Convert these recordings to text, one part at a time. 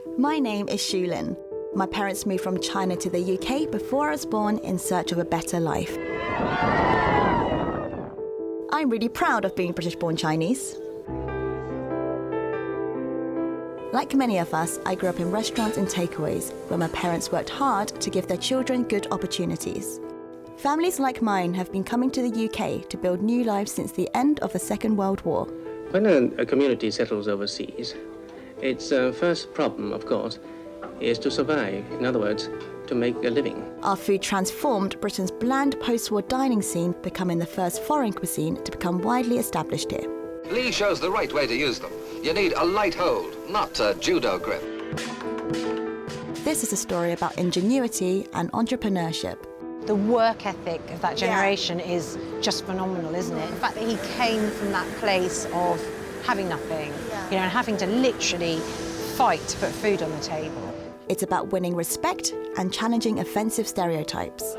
My name is Shu Lin. My parents moved from China to the UK before I was born in search of a better life. I'm really proud of being British-born Chinese. Like many of us, I grew up in restaurants and takeaways, where my parents worked hard to give their children good opportunities. Families like mine have been coming to the UK to build new lives since the end of the Second World War. When a community settles overseas, its first problem, of course, is to survive. In other words, to make a living. Our food transformed Britain's bland post-war dining scene, becoming the first foreign cuisine to become widely established here. Lee shows the right way to use them. You need a light hold, not a judo grip. This is a story about ingenuity and entrepreneurship. The work ethic of that generation is just phenomenal, isn't it? The fact that he came from that place of having nothing, and having to literally fight to put food on the table. It's about winning respect and challenging offensive stereotypes.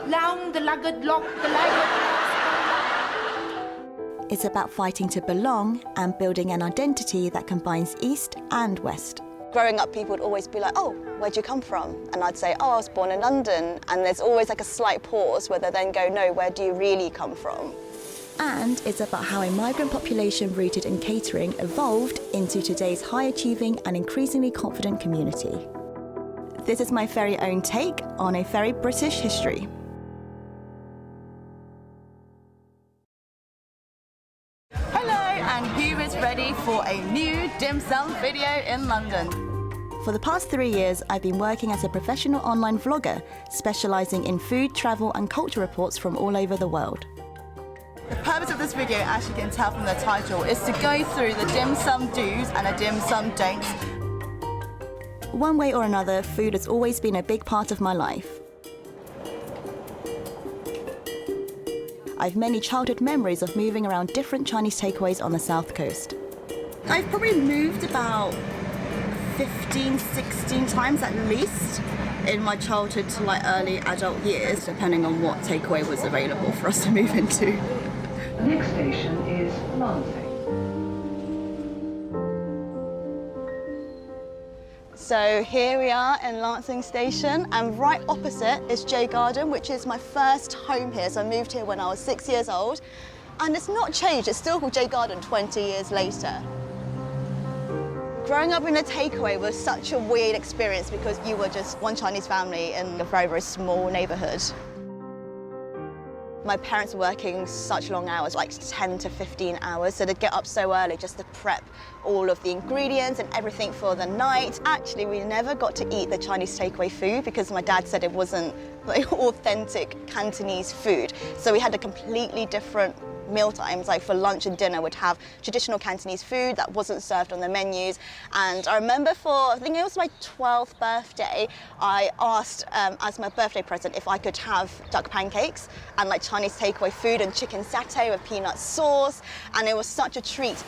It's about fighting to belong and building an identity that combines East and West. Growing up, people would always be like, oh, where'd you come from? And I'd say, oh, I was born in London. And there's always like a slight pause where they then go, no, where do you really come from? And it's about how a migrant population rooted in catering evolved into today's high-achieving and increasingly confident community. This is my very own take on a very British history. Hello, and who is ready for a new dim sum video in London? For the past 3 years, I've been working as a professional online vlogger, specialising in food, travel and culture reports from all over the world. The purpose of this video, as you can tell from the title, is to go through the dim sum do's and the dim sum don'ts. One way or another, food has always been a big part of my life. I've many childhood memories of moving around different Chinese takeaways on the south coast. I've probably moved about 15, 16 times at least in my childhood to like early adult years, depending on what takeaway was available for us to move into. The next station is Lansing. So here we are in Lansing Station, and right opposite is Jay Garden, which is my first home here. So I moved here when I was 6 years old, and it's not changed. It's still called Jay Garden 20 years later. Growing up in a takeaway was such a weird experience because you were just one Chinese family in a very, very small neighborhood. My parents were working such long hours, like 10 to 15 hours, so they'd get up so early just to prep all of the ingredients and everything for the night. Actually, we never got to eat the Chinese takeaway food because my dad said it wasn't like authentic Cantonese food. So we had a completely different meal times. Like for lunch and dinner, we'd have traditional Cantonese food that wasn't served on the menus. And I remember I think it was my 12th birthday, I asked as my birthday present if I could have duck pancakes and like Chinese takeaway food and chicken satay with peanut sauce. And it was such a treat.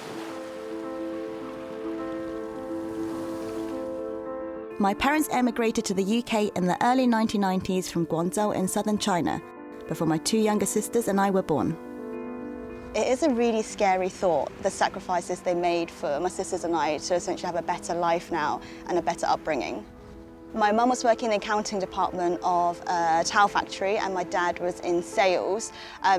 My parents emigrated to the UK in the early 1990s from Guangzhou in southern China, before my 2 younger sisters and I were born. It is a really scary thought, the sacrifices they made for my sisters and I to essentially have a better life now and a better upbringing. My mum was working in the accounting department of a towel factory and my dad was in sales,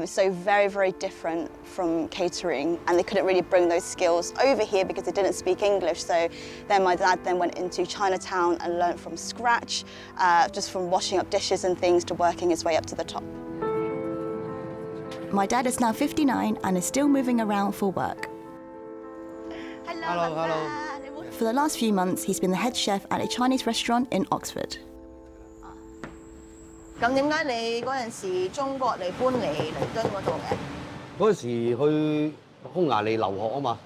so very, very different from catering, and they couldn't really bring those skills over here because they didn't speak English. So then my dad then went into Chinatown and learnt from scratch, just from washing up dishes and things to working his way up to the top. My dad is now 59 and is still moving around for work. Hello. For the last few months, he's been the head chef at a Chinese restaurant in Oxford. 咁點解你嗰陣時中國嚟搬嚟倫敦嗰度嘅？嗰陣時去匈牙利留學啊嘛，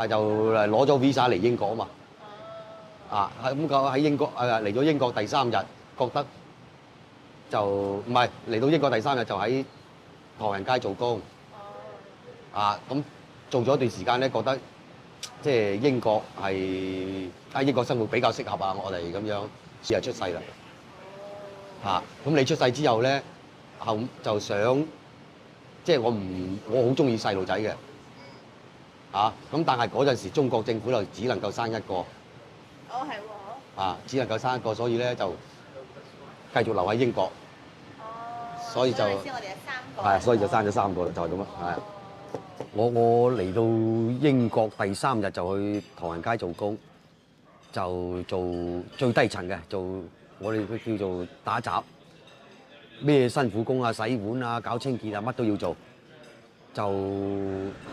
就攞咗 visa 嚟英國啊嘛，咁喺英國嚟咗英國第3日，覺得就唔係嚟到英國第3日就喺唐人街做工，咁做咗一段時間咧，覺得即係英國係喺英國生活比較適合我哋咁樣，之後出世啦，咁你出世之後咧，後就想即係我好中意細路仔嘅，咁但係嗰陣時中國政府就只能夠生一個。哦，係喎。只能夠生一個，所以咧就繼續留喺英國。所以就所以就生咗3個啦，就係咁啦，係。我嚟到英國第3日就去唐人街做工，就做最低層嘅，做我哋叫做打雜，咩辛苦工啊、洗碗啊、搞清潔啊，乜都要做，就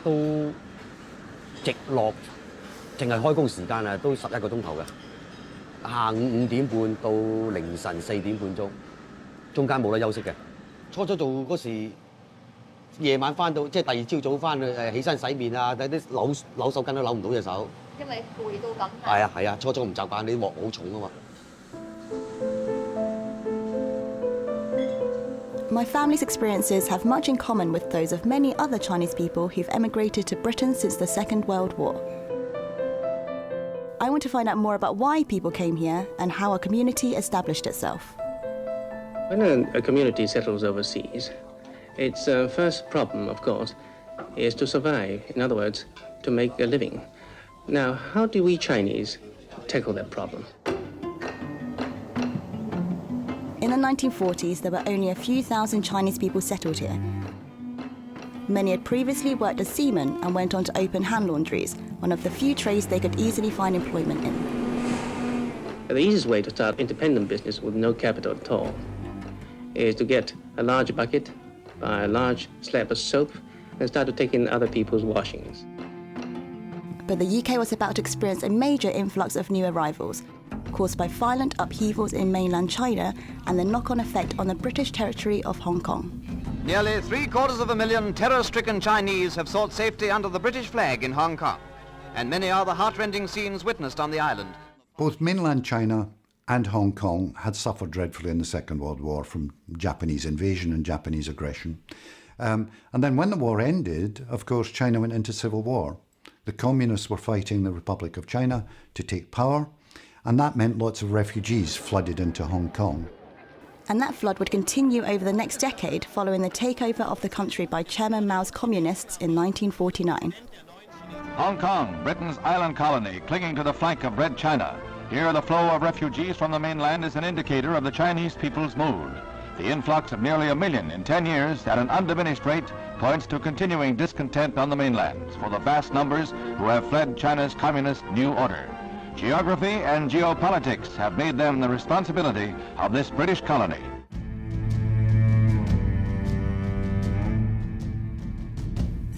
都直落，淨係開工時間啊，都11個鐘頭嘅，下午5點半到凌晨4點半鐘，中間冇得休息嘅。初做嗰時，夜晚翻到即係第二朝早翻去起身洗面啊，睇啲扭手巾都扭唔到隻手。因為攰到咁。係啊，初唔習慣，啲鑊好重啊嘛。My family's experiences have much in common with those of many other Chinese people who've emigrated to Britain since the Second World War. I want to find out more about why people came here and how a community established itself. When a community settles overseas, its first problem, of course, is to survive. In other words, to make a living. Now, how do we Chinese tackle that problem? In the 1940s, there were only a few thousand Chinese people settled here. Many had previously worked as seamen and went on to open hand laundries, one of the few trades they could easily find employment in. The easiest way to start independent business with no capital at all is to get a large bucket, buy a large slab of soap, and start to take in other people's washings. But the UK was about to experience a major influx of new arrivals, caused by violent upheavals in mainland China and the knock-on effect on the British territory of Hong Kong. Nearly 750,000 terror-stricken Chinese have sought safety under the British flag in Hong Kong, and many are the heart-rending scenes witnessed on the island. Both mainland China and Hong Kong had suffered dreadfully in the Second World War from Japanese invasion and Japanese aggression. And then when the war ended, of course, China went into civil war. The communists were fighting the Republic of China to take power, and that meant lots of refugees flooded into Hong Kong. And that flood would continue over the next decade following the takeover of the country by Chairman Mao's communists in 1949. Hong Kong, Britain's island colony, clinging to the flank of Red China. Here, the flow of refugees from the mainland is an indicator of the Chinese people's mood. The influx of nearly 1 million in 10 years at an undiminished rate points to continuing discontent on the mainland for the vast numbers who have fled China's communist new order. Geography and geopolitics have made them the responsibility of this British colony.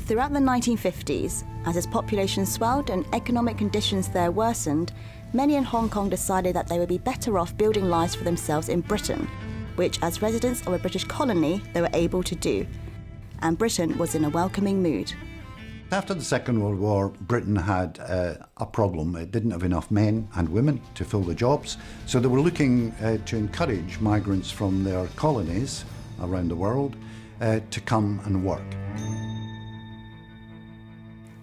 Throughout the 1950s, as its population swelled and economic conditions there worsened, many in Hong Kong decided that they would be better off building lives for themselves in Britain, which as residents of a British colony they were able to do. And Britain was in a welcoming mood. After the Second World War, Britain had a problem. It didn't have enough men and women to fill the jobs, so they were looking to encourage migrants from their colonies around the world to come and work.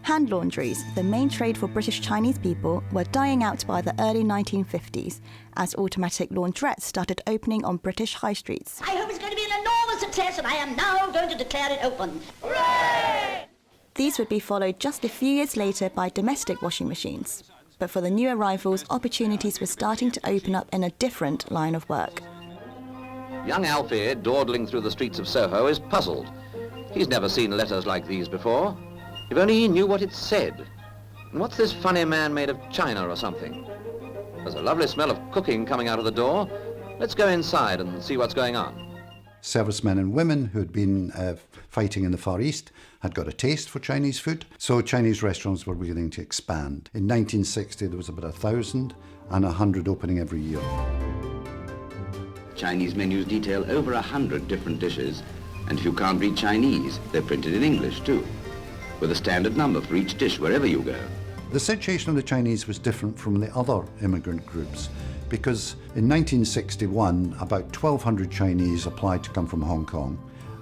Hand laundries, the main trade for British Chinese people, were dying out by the early 1950s as automatic laundrettes started opening on British high streets. I hope it's going to be an enormous success, and I am now going to declare it open. Hooray! These would be followed just a few years later by domestic washing machines. But for the new arrivals, opportunities were starting to open up in a different line of work. Young Alfie, dawdling through the streets of Soho, is puzzled. He's never seen letters like these before. If only he knew what it said. And what's this funny man made of china or something? There's a lovely smell of cooking coming out of the door. Let's go inside and see what's going on. Servicemen and women who had been fighting in the Far East had got a taste for Chinese food, so Chinese restaurants were beginning to expand. In 1960, there was about 1,000 and 100 opening every year. Chinese menus detail over 100 different dishes, and if you can't read Chinese, they're printed in English too, with a standard number for each dish wherever you go. The situation of the Chinese was different from the other immigrant groups because in 1961, about 1,200 Chinese applied to come from Hong Kong,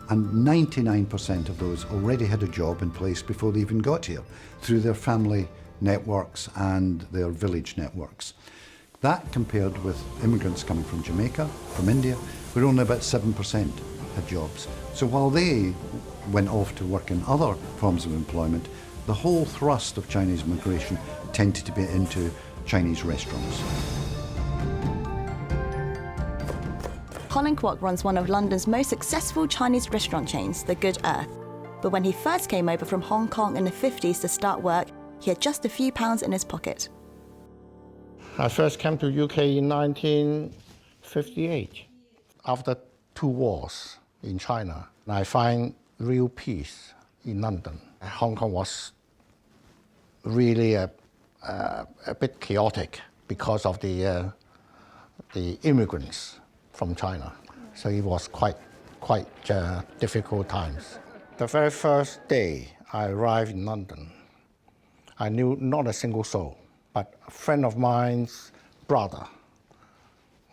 and 99% of those already had a job in place before they even got here through their family networks and their village networks. That compared with immigrants coming from Jamaica, from India, where only about 7% had jobs. So while they went off to work in other forms of employment, the whole thrust of Chinese migration tended to be into Chinese restaurants. Colin Kwok runs one of London's most successful Chinese restaurant chains, The Good Earth. But when he first came over from Hong Kong in the 50s to start work, he had just a few pounds in his pocket. I first came to UK in 1958. After 2 wars in China, I find real peace in London. Hong Kong was really a bit chaotic because of the immigrants from China. So it was quite difficult times. The very first day I arrived in London, I knew not a single soul, but a friend of mine's brother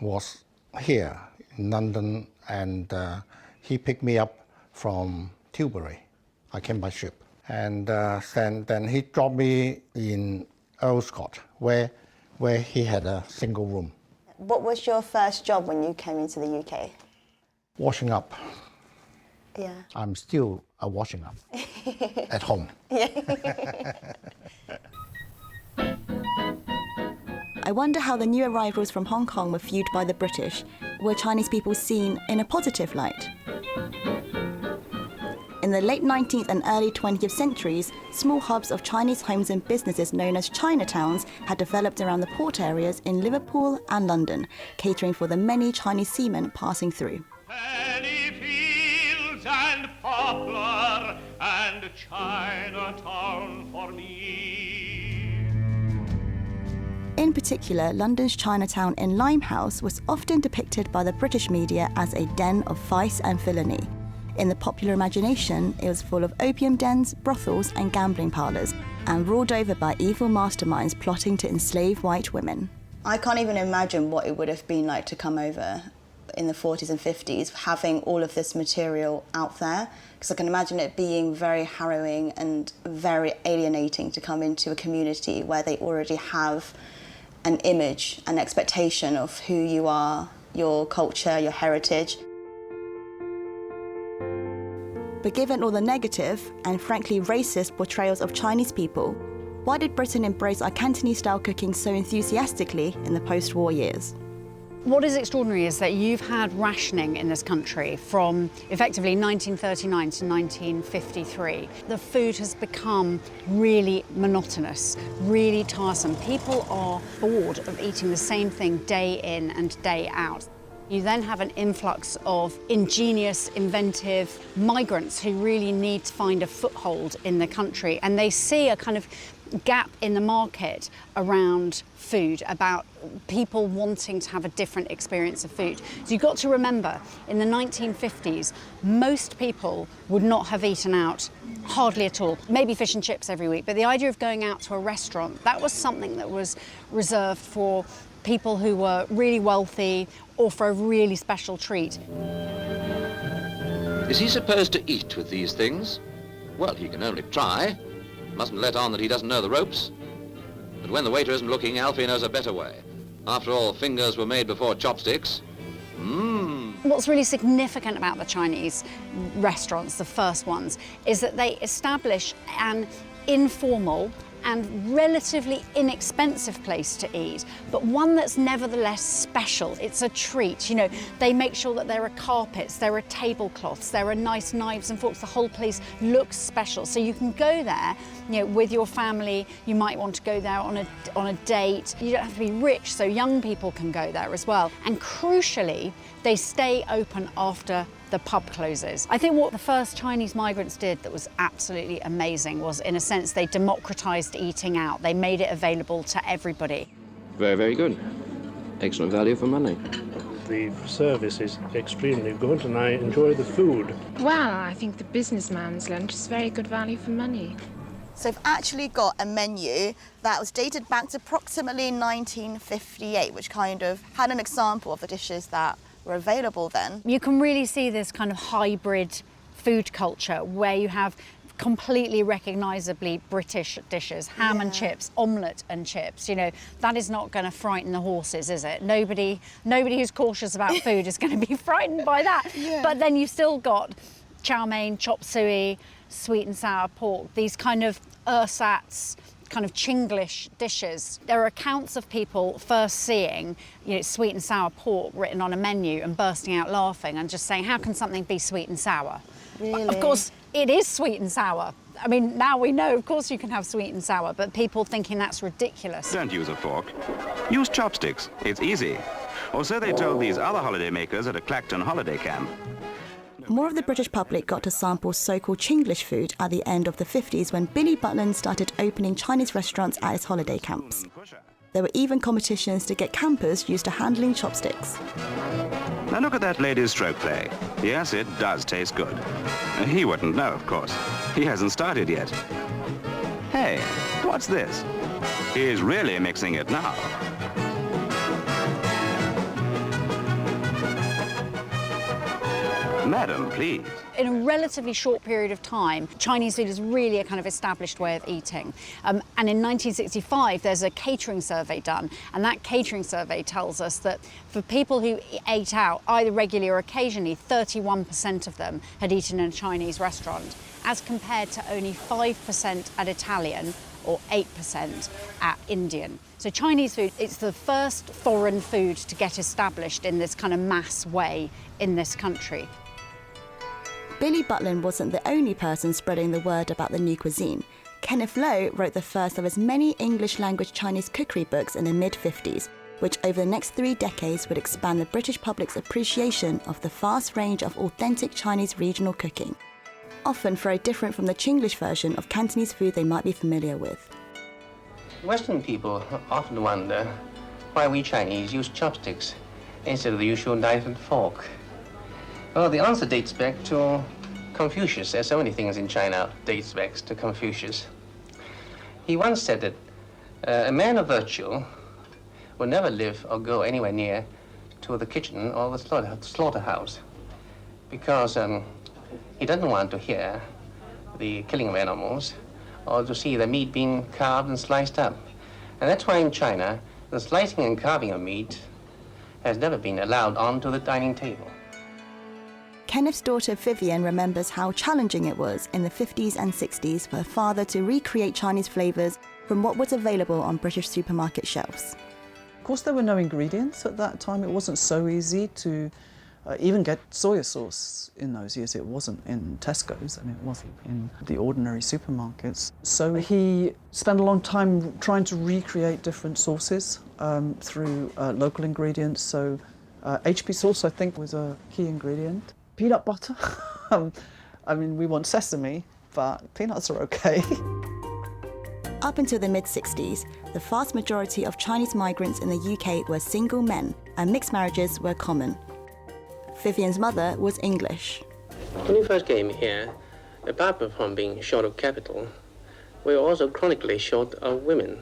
was here in London, and he picked me up from Tilbury. I came by ship. And then he dropped me in Earlscourt, where he had a single room. What was your first job when you came into the UK? Washing up. Yeah. I'm still a washing up at home. I wonder how the new arrivals from Hong Kong were viewed by the British. Were Chinese people seen in a positive light? In the late 19th and early 20th centuries, small hubs of Chinese homes and businesses known as Chinatowns had developed around the port areas in Liverpool and London, catering for the many Chinese seamen passing through. Paddy fields and poplar and Chinatown for me. In particular, London's Chinatown in Limehouse was often depicted by the British media as a den of vice and villainy. In the popular imagination, it was full of opium dens, brothels and gambling parlours, and ruled over by evil masterminds plotting to enslave white women. I can't even imagine what it would have been like to come over in the 40s and 50s, having all of this material out there, because I can imagine it being very harrowing and very alienating to come into a community where they already have an image, an expectation of who you are, your culture, your heritage. But given all the negative and frankly racist portrayals of Chinese people, why did Britain embrace our Cantonese-style cooking so enthusiastically in the post-war years? What is extraordinary is that you've had rationing in this country from effectively 1939 to 1953. The food has become really monotonous, really tiresome. People are bored of eating the same thing day in and day out. You then have an influx of ingenious, inventive migrants who really need to find a foothold in the country, and they see a kind of gap in the market around food, about people wanting to have a different experience of food. So you've got to remember, in the 1950s, most people would not have eaten out hardly at all, maybe fish and chips every week, but the idea of going out to a restaurant, that was something that was reserved for people who were really wealthy or for a really special treat. Is he supposed to eat with these things? Well, he can only try. Mustn't let on that he doesn't know the ropes. But when the waiter isn't looking, Alfie knows a better way. After all, fingers were made before chopsticks. What's really significant about the Chinese restaurants, the first ones, is that they establish an informal and relatively inexpensive place to eat, but one that's nevertheless special. It's a treat. You know, they make sure that there are carpets, there are tablecloths, there are nice knives and forks. The whole place looks special. So you can go there, you know, with your family. You might want to go there on a date. You don't have to be rich, so young people can go there as well. And crucially, they stay open after the pub closes. I think what the first Chinese migrants did that was absolutely amazing was, in a sense, they democratized eating out. They made it available to everybody. Very, very good. Excellent value for money. The service is extremely good and I enjoy the food. Well, I think the businessman's lunch is very good value for money. So I've actually got a menu that was dated back to approximately 1958, which kind of had an example of the dishes that were available then. You can really see this kind of hybrid food culture where you have completely recognisably British dishes, ham and chips, omelette and chips. You know, that is not going to frighten the horses, is it? Nobody who's cautious about food is going to be frightened by that. But then you've still got chow mein, chop suey, sweet and sour pork, these kind of ersatz kind of Chinglish dishes. There are accounts of people first seeing, sweet and sour pork written on a menu and bursting out laughing and just saying, how can something be sweet and sour? Really? Of course, it is sweet and sour. I mean, now we know, of course you can have sweet and sour, but people thinking that's ridiculous. Don't use a fork. Use chopsticks. It's easy. Or so they told these other holiday makers at a Clacton holiday camp. More of the British public got to sample so-called Chinglish food at the end of the 50s when Billy Butlin started opening Chinese restaurants at his holiday camps. There were even competitions to get campers used to handling chopsticks. Now look at that lady's stroke play. Yes, it does taste good. He wouldn't know, of course. He hasn't started yet. Hey, what's this? He's really mixing it now. Madam, please. In a relatively short period of time, Chinese food is really a kind of established way of eating. And in 1965, there's a catering survey done, and that catering survey tells us that for people who ate out, either regularly or occasionally, 31% of them had eaten in a Chinese restaurant, as compared to only 5% at Italian or 8% at Indian. So Chinese food, it's the first foreign food to get established in this kind of mass way in this country. Billy Butlin wasn't the only person spreading the word about the new cuisine. Kenneth Lowe wrote the first of his many English-language Chinese cookery books in the mid-50s, which over the next 3 decades would expand the British public's appreciation of the vast range of authentic Chinese regional cooking, often very different from the Chinglish version of Cantonese food they might be familiar with. Western people often wonder why we Chinese use chopsticks instead of the usual knife and fork. Well, the answer dates back to Confucius. There's so many things in China dates back to Confucius. He once said that a man of virtue will never live or go anywhere near to the kitchen or the slaughterhouse because he doesn't want to hear the killing of animals or to see the meat being carved and sliced up. And that's why in China, the slicing and carving of meat has never been allowed onto the dining table. Kenneth's daughter Vivian remembers how challenging it was in the 50s and 60s for her father to recreate Chinese flavours from what was available on British supermarket shelves. Of course, there were no ingredients at that time. It wasn't so easy to even get soy sauce in those years. It wasn't in Tesco's and it wasn't in the ordinary supermarkets. So he spent a long time trying to recreate different sauces through local ingredients. So HP sauce, I think, was a key ingredient. Peanut butter. I mean, we want sesame, but peanuts are okay. Up until the mid-60s, the vast majority of Chinese migrants in the UK were single men, and mixed marriages were common. Vivian's mother was English. When we first came here, apart from being short of capital, we were also chronically short of women.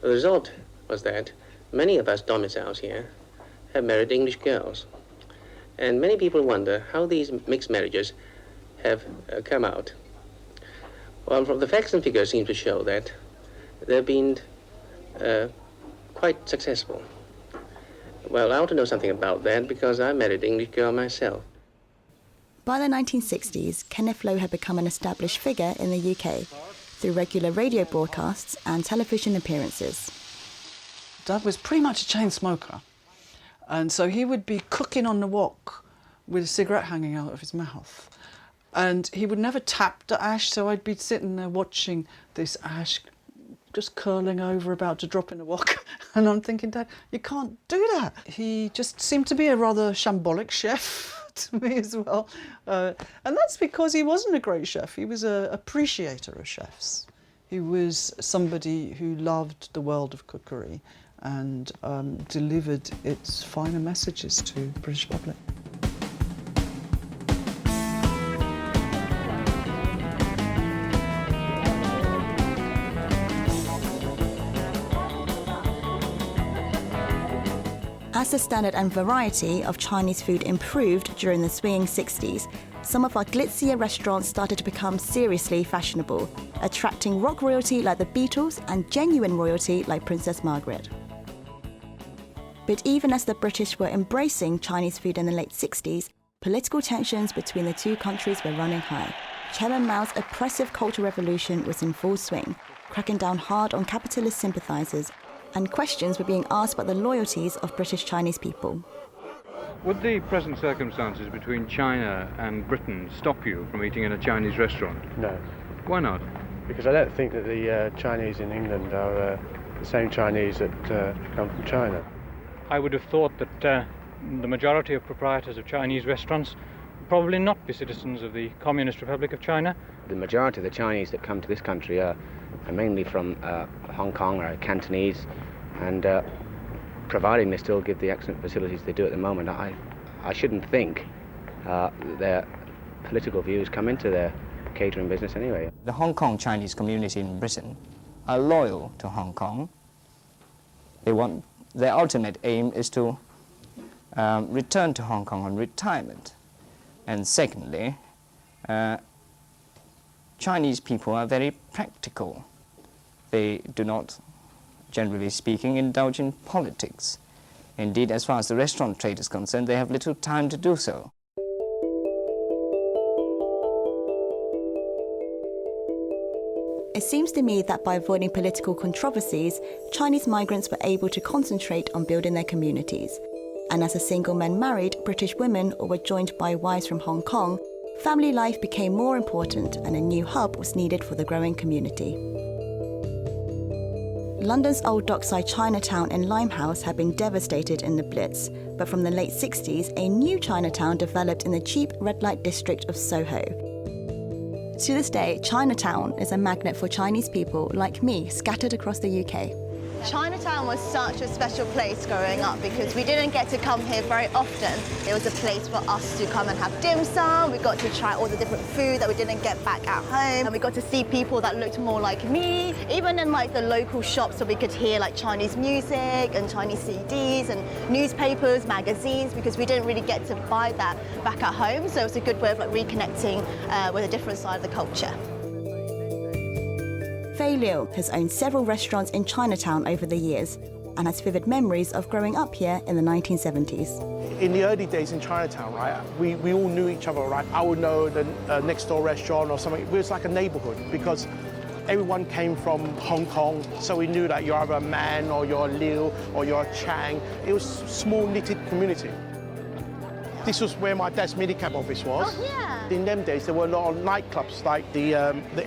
The result was that many of us domiciles here have married English girls. And many people wonder how these mixed marriages have come out. Well, from the facts and figures seem to show that they've been quite successful. Well, I ought to know something about that because I married an English girl myself. By the 1960s, Kenneth Lowe had become an established figure in the UK through regular radio broadcasts and television appearances. Dad was pretty much a chain smoker. And so he would be cooking on the wok with a cigarette hanging out of his mouth. And he would never tap the ash, so I'd be sitting there watching this ash just curling over, about to drop in the wok. And I'm thinking, Dad, you can't do that. He just seemed to be a rather shambolic chef to me as well. And that's because he wasn't a great chef. He was an appreciator of chefs. He was somebody who loved the world of cookery and delivered its finer messages to the British public. As the standard and variety of Chinese food improved during the swinging 60s, some of our glitzier restaurants started to become seriously fashionable, attracting rock royalty like the Beatles and genuine royalty like Princess Margaret. But even as the British were embracing Chinese food in the late 60s, political tensions between the two countries were running high. Chairman Mao's oppressive Cultural Revolution was in full swing, cracking down hard on capitalist sympathisers, and questions were being asked about the loyalties of British Chinese people. Would the present circumstances between China and Britain stop you from eating in a Chinese restaurant? No. Why not? Because I don't think that the Chinese in England are the same Chinese that come from China. I would have thought that the majority of proprietors of Chinese restaurants would probably not be citizens of the Communist Republic of China. The majority of the Chinese that come to this country are mainly from Hong Kong or Cantonese, and providing they still give the excellent facilities they do at the moment, I shouldn't think their political views come into their catering business anyway. The Hong Kong Chinese community in Britain are loyal to Hong Kong. Their ultimate aim is to return to Hong Kong on retirement. And secondly, Chinese people are very practical. They do not, generally speaking, indulge in politics. Indeed, as far as the restaurant trade is concerned, they have little time to do so. It seems to me that by avoiding political controversies, Chinese migrants were able to concentrate on building their communities. And as a single men married British women or were joined by wives from Hong Kong, family life became more important and a new hub was needed for the growing community. London's old dockside Chinatown and Limehouse had been devastated in the Blitz, but from the late 60s, a new Chinatown developed in the cheap red light district of Soho. To this day, Chinatown is a magnet for Chinese people like me scattered across the UK. Chinatown was such a special place growing up because we didn't get to come here very often. It was a place for us to come and have dim sum. We got to try all the different food that we didn't get back at home. And we got to see people that looked more like me. Even in like the local shops, so we could hear like Chinese music and Chinese CDs and newspapers, magazines, because we didn't really get to buy that back at home. So it was a good way of like reconnecting with a different side of the culture. Fei Liu has owned several restaurants in Chinatown over the years and has vivid memories of growing up here in the 1970s. In the early days in Chinatown, right, we all knew each other, right? I would know the next door restaurant or something. It was like a neighborhood because everyone came from Hong Kong, so we knew that you're either a Man or you're a Liu or you're a Chang. It was a small knitted community. This was where my dad's minicab office was. Oh, yeah. In them days, there were a lot of nightclubs, like the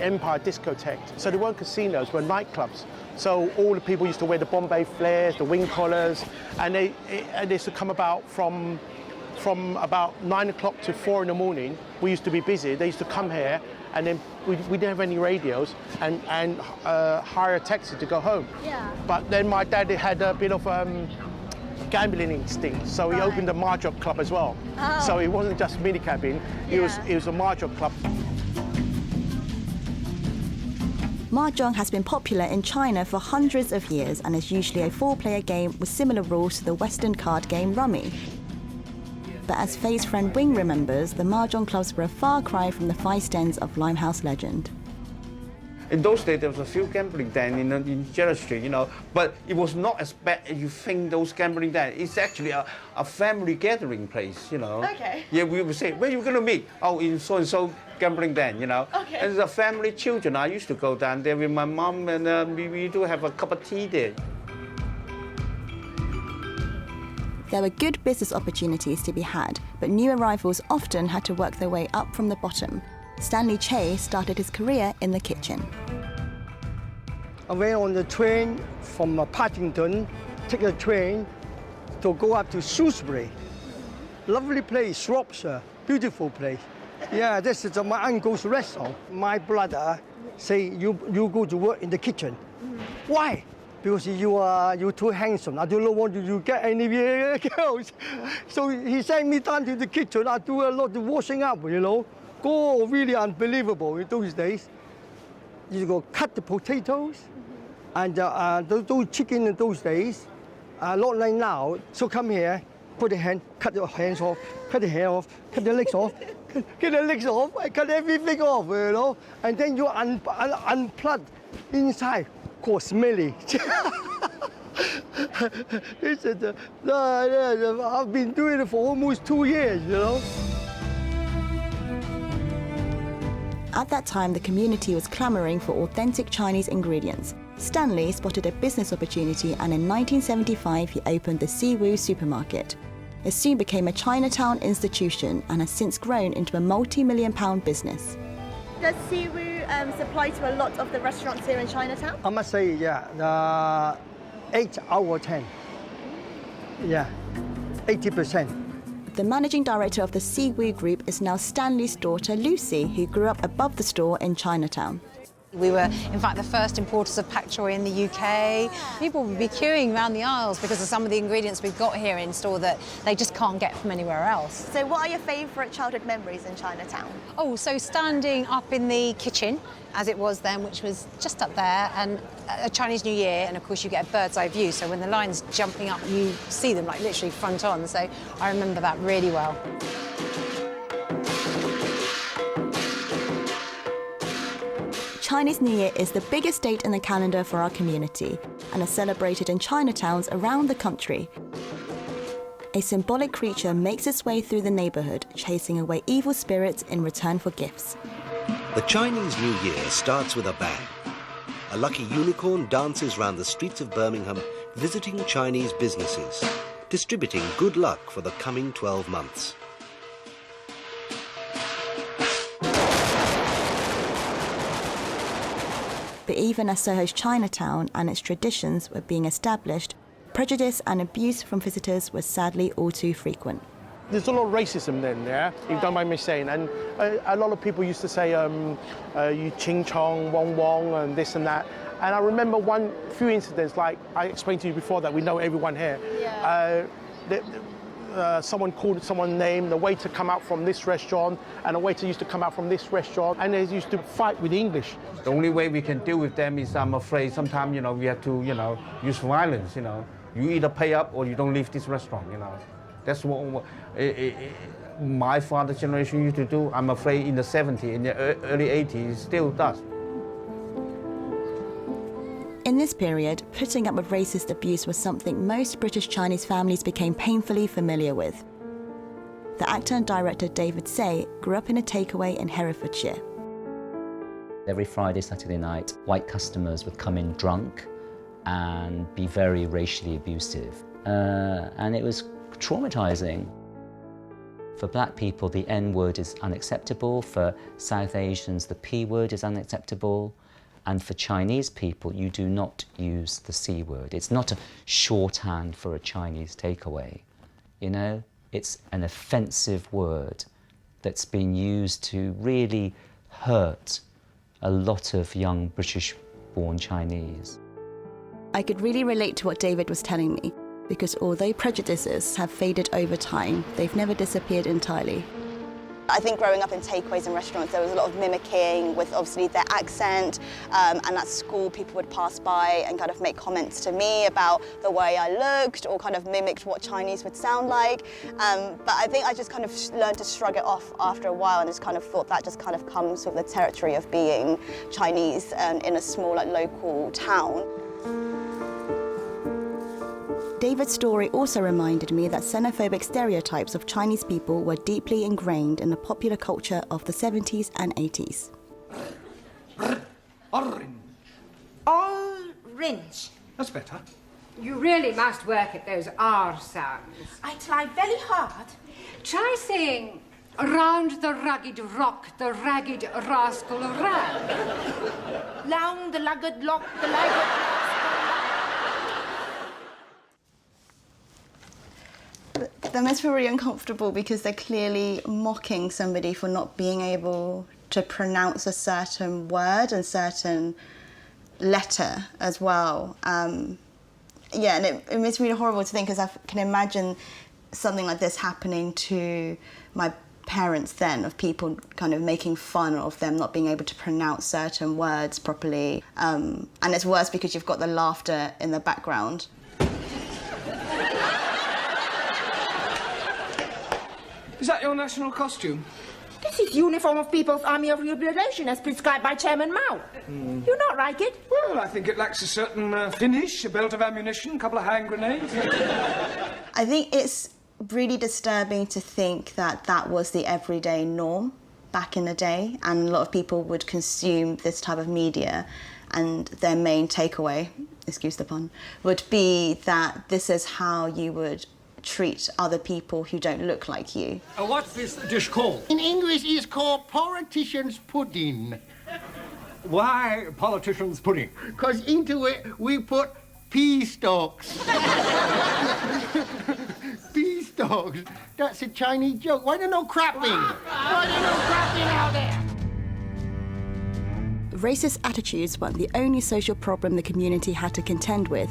Empire Discotheque. So there weren't casinos, there were nightclubs. So all the people used to wear the Bombay flares, the wing collars, and they used to come about from about 9 o'clock to 4 in the morning. We used to be busy. They used to come here, and then we didn't have any radios, and hire a taxi to go home. Yeah. But then my dad had a bit of gambling instinct, so he opened a mahjong club as well. Oh. So it wasn't just minicabbing, it was a mahjong club. Mahjong has been popular in China for hundreds of years and is usually a four-player game with similar rules to the Western card game Rummy. But as Fei's friend Wing remembers, the Mahjong clubs were a far cry from the five dens of Limehouse legend. In those days, there was a few gambling dens in Jerry Street, you know, but it was not as bad as you think those gambling dens. It's actually a family gathering place, you know. Okay. Yeah, we would say, where are you going to meet? Oh, in so-and-so gambling den, you know. Okay. And the family children, I used to go down there with my mom, and we do have a cup of tea there. There were good business opportunities to be had, but new arrivals often had to work their way up from the bottom. Stanley Che started his career in the kitchen. I went on the train from Paddington, take a train to go up to Shrewsbury. Lovely place, Shropshire, beautiful place. Yeah, this is my uncle's restaurant. My brother say, you go to work in the kitchen. Why? Because you're too handsome. I don't know what you get any girls. So he sent me down to the kitchen. I do a lot of washing up, you know. Oh, really unbelievable in those days. You go cut the potatoes, and those chicken in those days, not like now. So come here, put the hand, cut the hands off, cut the hair off, cut the legs off, cut the legs off, cut everything off, you know. And then you unplug inside, called smelly. I've been doing it for almost 2 years, you know. At that time, the community was clamoring for authentic Chinese ingredients. Stanley spotted a business opportunity, and in 1975 he opened the Siwu supermarket. It soon became a Chinatown institution and has since grown into a multi-million-pound business. Does Siwu supply to a lot of the restaurants here in Chinatown? I must say, yeah, 8 out of 10. Yeah, 80%. The managing director of the Siwu Group is now Stanley's daughter, Lucy, who grew up above the store in Chinatown. We were, in fact, the first importers of pak choy in the UK. People would be queuing around the aisles because of some of the ingredients we've got here in store that they just can't get from anywhere else. So what are your favourite childhood memories in Chinatown? Oh, so standing up in the kitchen, as it was then, which was just up there, and a Chinese New Year, and of course you get a bird's eye view, so when the line's jumping up, you see them like literally front on, so I remember that really well. Chinese New Year is the biggest date in the calendar for our community and is celebrated in Chinatowns around the country. A symbolic creature makes its way through the neighbourhood, chasing away evil spirits in return for gifts. The Chinese New Year starts with a bang. A lucky unicorn dances round the streets of Birmingham, visiting Chinese businesses, distributing good luck for the coming 12 months. But even as Soho's Chinatown and its traditions were being established, prejudice and abuse from visitors was sadly all too frequent. There's a lot of racism then, yeah, if you don't mind me saying, and a lot of people used to say, you ching chong, wong wong, and this and that. And I remember few incidents, like I explained to you before that we know everyone here. Yeah. Someone called someone's name, the waiter come out from this restaurant, and the waiter used to come out from this restaurant, and they used to fight with English. The only way we can deal with them is, I'm afraid, sometimes, we have to, use violence, You either pay up or you don't leave this restaurant, That's what my father's generation used to do. I'm afraid in the 70s, in the early 80s, still does. In this period, putting up with racist abuse was something most British Chinese families became painfully familiar with. The actor and director David Say grew up in a takeaway in Herefordshire. Every Friday, Saturday night, white customers would come in drunk and be very racially abusive. And it was traumatizing. For black people, the N-word is unacceptable. For South Asians, the P-word is unacceptable. And for Chinese people, you do not use the C word. It's not a shorthand for a Chinese takeaway. It's an offensive word that's been used to really hurt a lot of young British-born Chinese. I could really relate to what David was telling me, because although prejudices have faded over time, they've never disappeared entirely. I think growing up in takeaways and restaurants, there was a lot of mimicking with obviously their accent, and at school people would pass by and kind of make comments to me about the way I looked or kind of mimicked what Chinese would sound like. But I think I just kind of learned to shrug it off after a while and just kind of thought that just kind of comes with the territory of being Chinese in a small local town. David's story also reminded me that xenophobic stereotypes of Chinese people were deeply ingrained in the popular culture of the 70s and 80s. Orange. Orange. That's better. You really must work at those R sounds. I try very hard. Try saying, round the rugged rock, the ragged rascal ran. Down the lugged lock, the lagged... That must feel really uncomfortable because they're clearly mocking somebody for not being able to pronounce a certain word and certain letter as well. Yeah, and it makes me really horrible to think because I can imagine something like this happening to my parents then, of people kind of making fun of them not being able to pronounce certain words properly. And it's worse because you've got the laughter in the background. Is that your national costume? This is the uniform of People's Army of Liberation as prescribed by Chairman Mao. You not like it? Well, I think it lacks a certain finish, a belt of ammunition, a couple of hand grenades. I think it's really disturbing to think that that was the everyday norm back in the day, and a lot of people would consume this type of media, and their main takeaway, excuse the pun, would be that this is how you would treat other people who don't look like you. What's this dish called? In English, it's called politician's pudding. Why politician's pudding? Because into it we put pea stalks. Pea stalks. That's a Chinese joke. Why there no crapping? Why there no crapping out there? Racist attitudes weren't the only social problem the community had to contend with.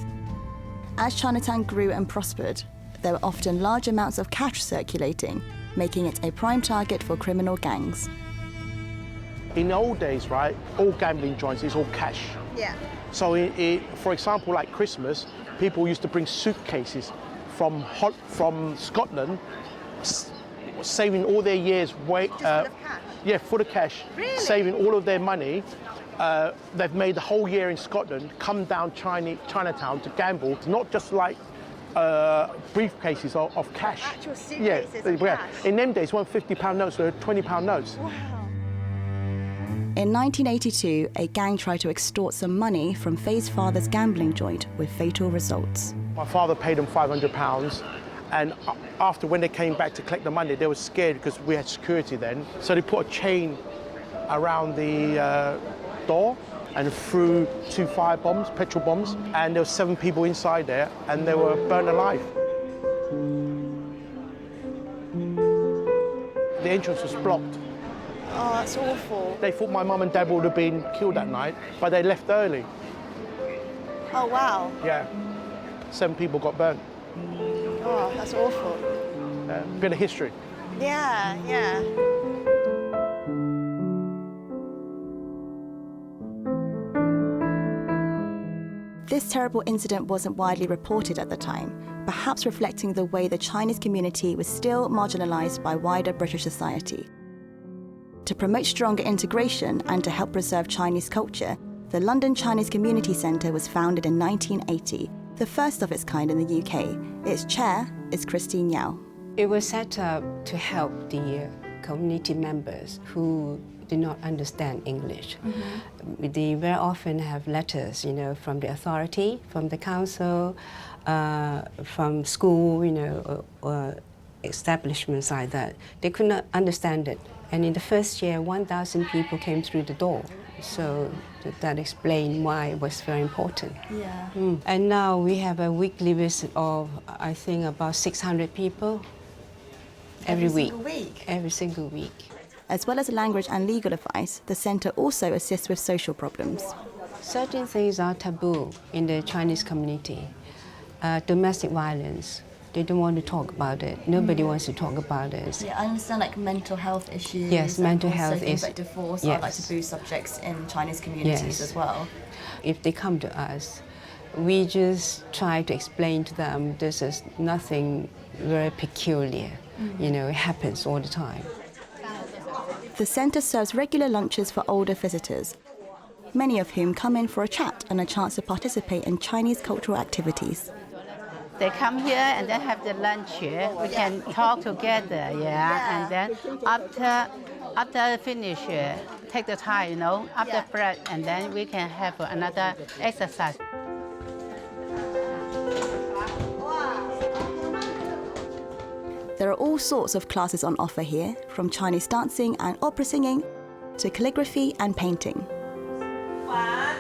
As Chinatown grew and prospered, there were often large amounts of cash circulating, making it a prime target for criminal gangs. In the old days, right, all gambling joints is all cash. Yeah. So, for example, like Christmas, people used to bring suitcases from Scotland, saving all their years' wage. Full of cash? Yeah, full of cash. Really? Saving all of their money. They've made the whole year in Scotland, come down Chinatown to gamble, not just like briefcases of cash. Actual suitcases of cash? In them days, weren't £50 notes, they were £20 notes. Wow. In 1982, a gang tried to extort some money from Faye's father's gambling joint with fatal results. My father paid them £500, and after when they came back to collect the money, they were scared because we had security then. So they put a chain around the door and threw 2 fire bombs, petrol bombs, and there were 7 people inside there, and they were burned alive. The entrance was blocked. Oh, that's awful. They thought my mum and dad would have been killed that night, but they left early. Oh, wow. Yeah, 7 people got burnt. Oh, that's awful. Bit of history. Yeah, yeah. This terrible incident wasn't widely reported at the time, perhaps reflecting the way the Chinese community was still marginalised by wider British society. To promote stronger integration and to help preserve Chinese culture, the London Chinese Community Centre was founded in 1980, the first of its kind in the UK. Its chair is Christine Yao. It was set up to help the community members who do not understand English. Mm-hmm. They very often have letters, from the authority, from the council, from school, or establishments like that. They could not understand it. And in the first year, 1,000 people came through the door. So that explained why it was very important. Yeah. And now we have a weekly visit of, I think, about 600 people every week. Single week? Every single week. As well as language and legal advice, the centre also assists with social problems. Certain things are taboo in the Chinese community. Domestic violence. They don't want to talk about it. Nobody wants to talk about it. Yeah, I understand like mental health issues. Yes, mental health things is like divorce yes. are like taboo subjects in Chinese communities yes. as well. If they come to us, we just try to explain to them this is nothing very peculiar. It happens all the time. The centre serves regular lunches for older visitors, many of whom come in for a chat and a chance to participate in Chinese cultural activities. They come here and then have the lunch here. We can talk together, and then after finish, take the time, after break, and then we can have another exercise. There are all sorts of classes on offer here, from Chinese dancing and opera singing to calligraphy and painting. 1,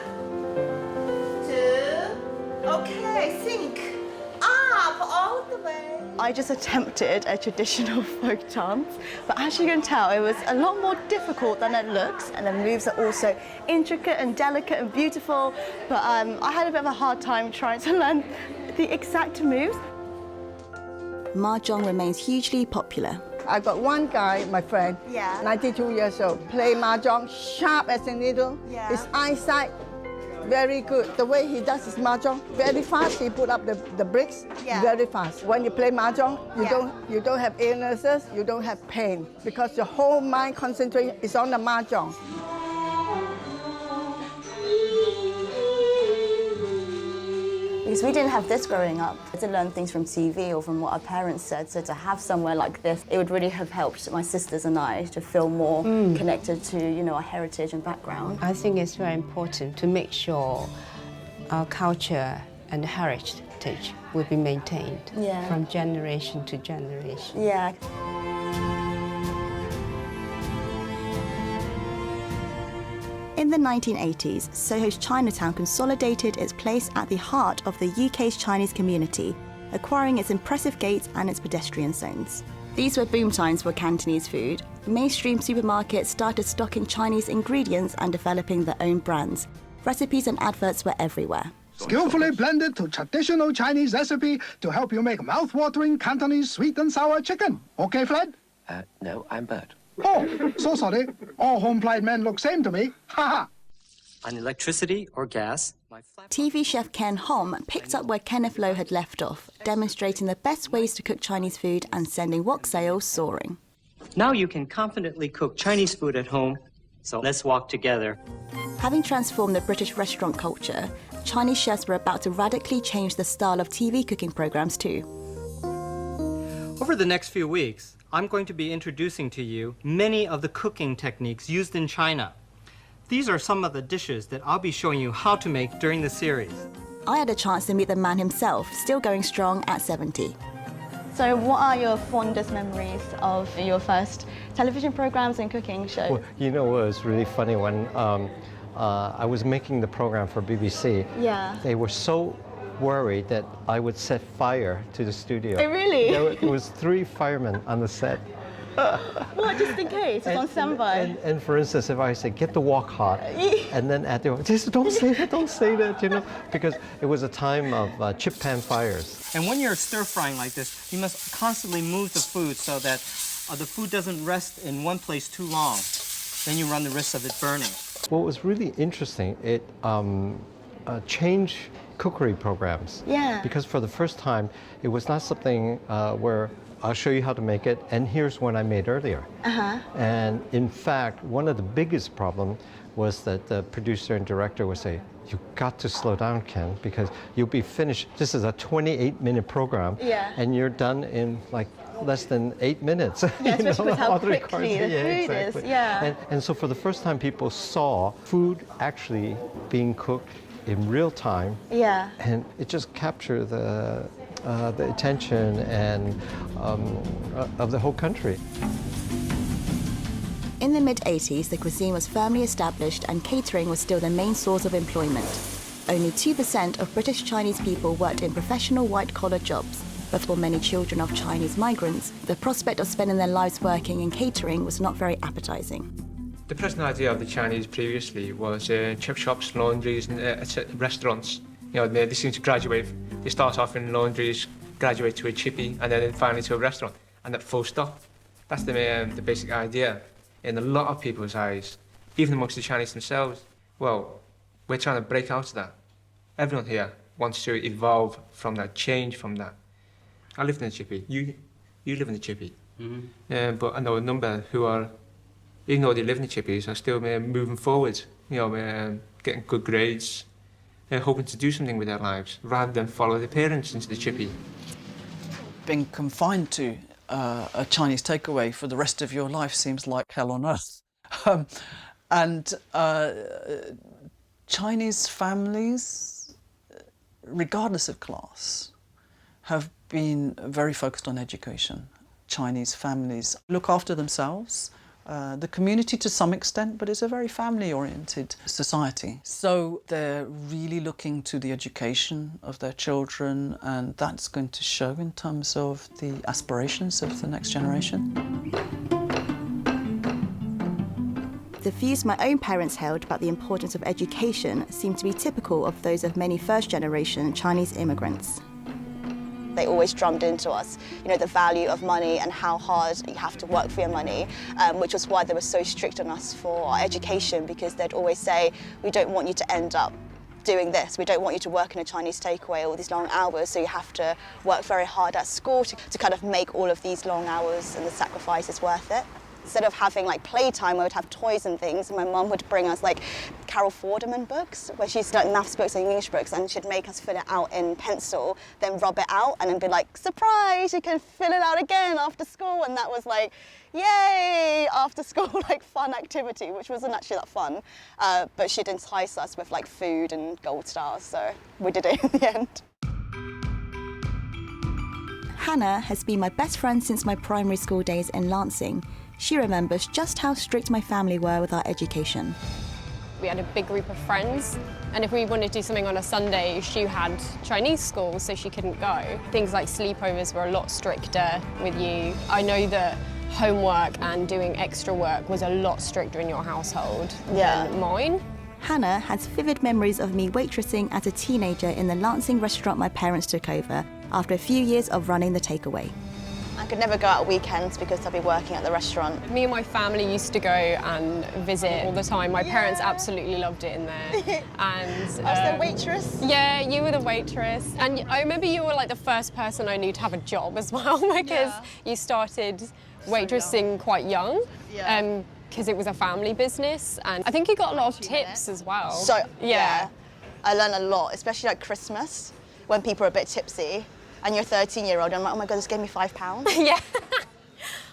2, okay, sync. Up all the way. I just attempted a traditional folk dance, but as you can tell, it was a lot more difficult than it looks, and the moves are also intricate and delicate and beautiful, but I had a bit of a hard time trying to learn the exact moves. Mahjong remains hugely popular. I got one guy, my friend, 92 years old, play Mahjong, sharp as a needle. His eyesight, very good. The way he does his Mahjong, very fast. He put up the bricks, very fast. When you play Mahjong, you don't have illnesses, you don't have pain, because your whole mind concentration is on the Mahjong. Because we didn't have this growing up. I didn't learn things from TV or from what our parents said, so to have somewhere like this, it would really have helped my sisters and I to feel more connected to, you know, our heritage and background. I think it's very important to make sure our culture and heritage will be maintained from generation to generation. Yeah. In the 1980s, Soho's Chinatown consolidated its place at the heart of the UK's Chinese community, acquiring its impressive gates and its pedestrian zones. These were boom times for Cantonese food. Mainstream supermarkets started stocking Chinese ingredients and developing their own brands. Recipes and adverts were everywhere. Skillfully blended to traditional Chinese recipe to help you make mouth-watering Cantonese sweet and sour chicken. Okay, Fred? No, I'm Bert. Oh, so sorry. All home-plied men look same to me. Ha ha! On electricity or gas, TV chef Ken Hom picked up where Kenneth Lowe had left off, demonstrating the best ways to cook Chinese food and sending wok sales soaring. Now you can confidently cook Chinese food at home, so let's walk together. Having transformed the British restaurant culture, Chinese chefs were about to radically change the style of TV cooking programs too. Over the next few weeks, I'm going to be introducing to you many of the cooking techniques used in China. These are some of the dishes that I'll be showing you how to make during the series. I had a chance to meet the man himself, still going strong at 70. So what are your fondest memories of your first television programs and cooking show? Well, you know, it was really funny when I was making the program for BBC. Yeah. They were so worried that I would set fire to the studio. Oh, really? There was 3 firemen on the set. What, just in case? It's on standby. And for instance, if I say, get the wok hot, and then at the just don't say that, you know, because it was a time of chip pan fires. And when you're stir frying like this, you must constantly move the food so that the food doesn't rest in one place too long. Then you run the risk of it burning. What was really interesting, it changed cookery programs. Yeah. Because for the first time, it was not something where I'll show you how to make it, and here's one I made earlier. And in fact, one of the biggest problems was that the producer and director would say, you've got to slow down, Ken, because you'll be finished. This is a 28-minute program, and you're done in like less than 8 minutes. Yeah, especially with how quickly the food is. Yeah. And so for the first time, people saw food actually being cooked in real time. Yeah. And it just captured the attention and of the whole country. In the mid-80s, the cuisine was firmly established and catering was still the main source of employment. Only 2% of British Chinese people worked in professional white-collar jobs. But for many children of Chinese migrants, the prospect of spending their lives working in catering was not very appetizing. The present idea of the Chinese previously was chip shops, laundries, and restaurants. You know, they seem to graduate. They start off in laundries, graduate to a chippy, and then finally to a restaurant, and at full stop. That's the basic idea. In a lot of people's eyes, even amongst the Chinese themselves, well, we're trying to break out of that. Everyone here wants to evolve from that, change from that. I lived in a chippy. You live in a chippy. But I know a number who are, even though they live in the chippies, are still moving forward. You know, getting good grades, hoping to do something with their lives rather than follow their parents into the chippy. Being confined to a Chinese takeaway for the rest of your life seems like hell on earth. And Chinese families, regardless of class, have been very focused on education. Chinese families look after themselves, the community to some extent, but it's a very family-oriented society. So they're really looking to the education of their children, and that's going to show in terms of the aspirations of the next generation. The views my own parents held about the importance of education seem to be typical of those of many first-generation Chinese immigrants. They always drummed into us, you know, the value of money and how hard you have to work for your money, which was why they were so strict on us for our education, because they'd always say, we don't want you to end up doing this. We don't want you to work in a Chinese takeaway all these long hours, so you have to work very hard at school to kind of make all of these long hours and the sacrifices worth it. Instead of having like playtime, we would have toys and things, and my mum would bring us like Carol Vorderman books, where she's done maths books and English books, and she'd make us fill it out in pencil, then rub it out, and then be like, surprise, you can fill it out again after school. And that was like, yay, after school like fun activity, which wasn't actually that fun, but she'd entice us with like food and gold stars, so we did it in the end. Hannah has been my best friend since my primary school days in Lansing. She remembers just how strict my family were with our education. We had a big group of friends, and if we wanted to do something on a Sunday, Shu had Chinese school, so she couldn't go. Things like sleepovers were a lot stricter with you. I know that homework and doing extra work was a lot stricter in your household than mine. Hannah has vivid memories of me waitressing as a teenager in the Lansing restaurant my parents took over after a few years of running the takeaway. I could never go out weekends because I'd be working at the restaurant. Me and my family used to go and visit all the time. My parents absolutely loved it in there. And I was the waitress? Yeah, you were the waitress. And I remember you were like the first person I knew to have a job as well, because you started waitressing quite young. Because it was a family business, and I think you got a lot of tips as well. So, yeah. I learned a lot, especially like Christmas, when people are a bit tipsy, and you're a 13-year-old, and I'm like, oh my God, this gave me £5. Yeah.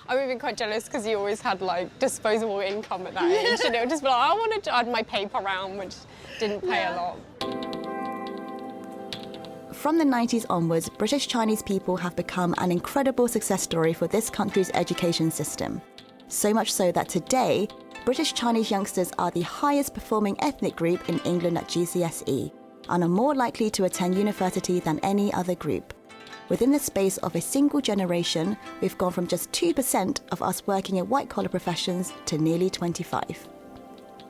I'm even quite jealous because you always had like disposable income at that age, and it would just be like, I wanted to add my paper round, which didn't pay a lot. From the 90s onwards, British Chinese people have become an incredible success story for this country's education system. So much so that today, British Chinese youngsters are the highest performing ethnic group in England at GCSE and are more likely to attend university than any other group. Within the space of a single generation, we've gone from just 2% of us working in white-collar professions to nearly 25%.